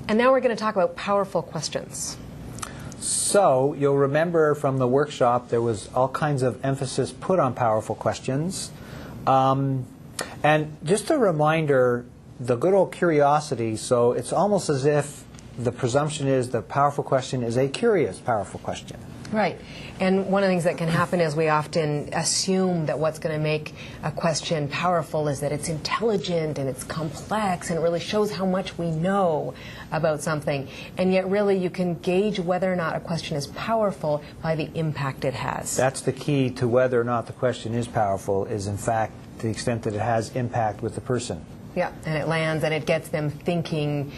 And now we're going to talk about powerful questions. So you'll remember from the workshop there was all kinds of emphasis put on powerful questions. And just a reminder, the good old curiosity, so it's almost as if the presumption is the powerful question is a curious powerful question. Right. And one of the things that can happen is we often assume that what's going to make a question powerful is that it's intelligent and it's complex and it really shows how much we know about something. And yet really you can gauge whether or not a question is powerful by the impact it has. That's the key to whether or not the question is powerful, is in fact the extent that it has impact with the person. Yeah, and it lands and it gets them thinking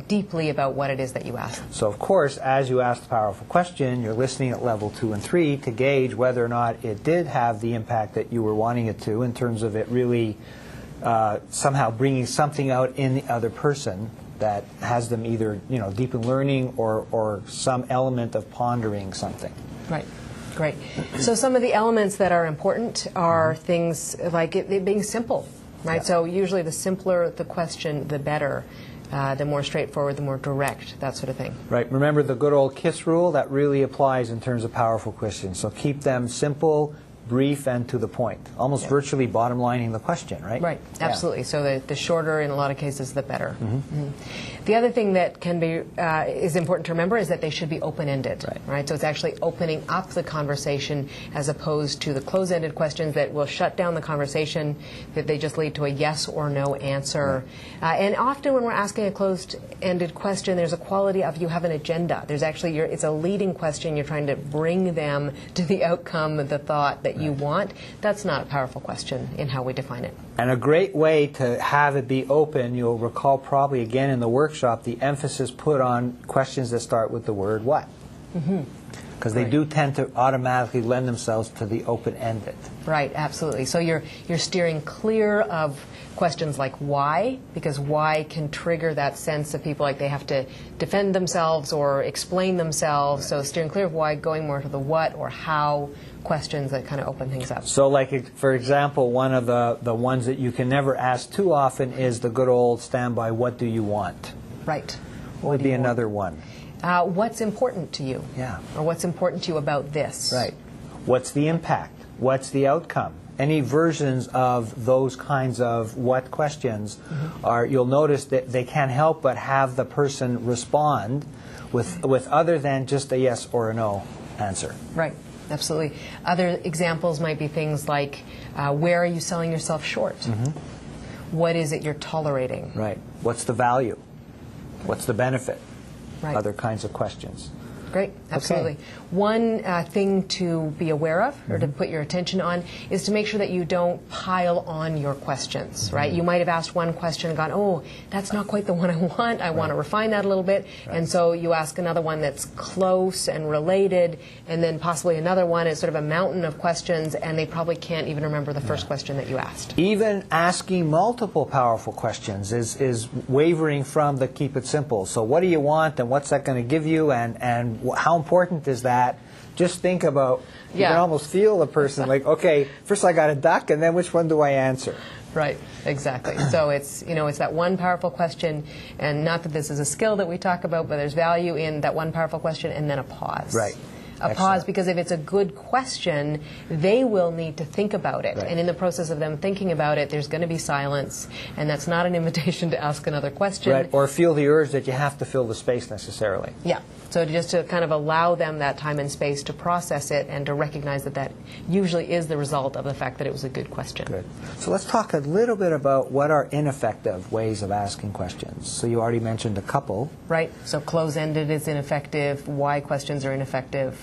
deeply about what it is that you ask. So of course, as you ask the powerful question, you're listening at level 2 and 3 to gauge whether or not it did have the impact that you were wanting it to, in terms of it really somehow bringing something out in the other person that has them either, you know, deep in learning or some element of pondering something. Right. Great. So some of the elements that are important are things like it being simple. Right, Yeah. so usually the simpler the question, the better. The more straightforward, the more direct, that sort of thing. Right. Remember the good old KISS rule? That really applies in terms of powerful questions. So keep them simple, brief, and to the point. Almost virtually bottom lining the question, right? Right, absolutely. Yeah. So the shorter, in a lot of cases, the better. The other thing that can be is important to remember is that they should be open-ended. Right. So it's actually opening up the conversation as opposed to the closed-ended questions that will shut down the conversation, that they just lead to a yes or no answer. And often when we're asking a closed-ended question, there's a quality of you have an agenda. There's actually it's a leading question. You're trying to bring them to the outcome, the thought that you want. That's not a powerful question in how we define it. And a great way to have it be open, you'll recall probably again in the workshop, the emphasis put on questions that start with the word what. Because they do tend to automatically lend themselves to the open-ended. Right, absolutely. So you're steering clear of questions like why, because why can trigger that sense of people like they have to defend themselves or explain themselves. So steering clear of why, going more to the what or how questions that kind of open things up. So like, for example, one of the ones that you can never ask too often is the good old standby, what do you want? Right. What would be another one? What's important to you? Yeah. Or what's important to you about this? Right. What's the impact? What's the outcome? Any versions of those kinds of what questions are, you'll notice that they can't help but have the person respond with other than just a yes or a no answer. Right. Absolutely. Other examples might be things like, where are you selling yourself short? What is it you're tolerating? Right. What's the value? What's the benefit? Right. Other kinds of questions. Great, absolutely. Okay. One thing to be aware of, or to put your attention on, is to make sure that you don't pile on your questions, right? You might have asked one question and gone, oh, that's not quite the one I want. I want to refine that a little bit. And so you ask another one that's close and related, and then possibly another one is sort of a mountain of questions, and they probably can't even remember the first question that you asked. Even asking multiple powerful questions is wavering from the keep it simple. So what do you want, and what's that going to give you, and how important is that? Just think about, you can almost feel the person like, okay, first I got a duck, and then which one do I answer? Right, exactly. So it's, it's that one powerful question, and not that this is a skill that we talk about, but there's value in that one powerful question and then a pause. Right. A pause, because if it's a good question, they will need to think about it. Right. And in the process of them thinking about it, there's going to be silence, and that's not an invitation to ask another question. Right, or feel the urge that you have to fill the space necessarily. Yeah. So just to kind of allow them that time and space to process it and to recognize that that usually is the result of the fact that it was a good question. Good. So let's talk a little bit about what are ineffective ways of asking questions. So you already mentioned a couple. Right. So close-ended is ineffective. Why questions are ineffective.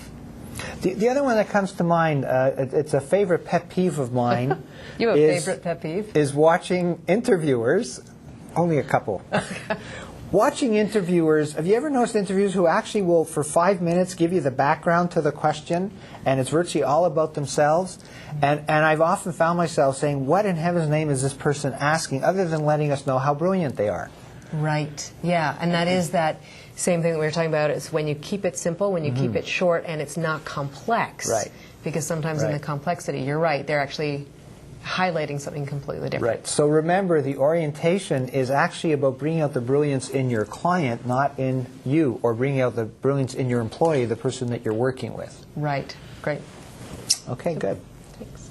The other one that comes to mind, it's a favorite pet peeve of mine. You have a favorite pet peeve? Is watching interviewers, only a couple. Watching interviewers, have you ever noticed interviewers who actually will, for 5 minutes, give you the background to the question, and it's virtually all about themselves? And I've often found myself saying, what in heaven's name is this person asking, other than letting us know how brilliant they are? Right. Yeah, and that is that same thing that we were talking about, is when you keep it simple, when you keep it short, and it's not complex. Right. Because sometimes in the complexity, you're right, they're actually highlighting something completely different. Right. So remember, the orientation is actually about bringing out the brilliance in your client, not in you, or bringing out the brilliance in your employee, the person that you're working with. Right. Great. Okay, good. Thanks.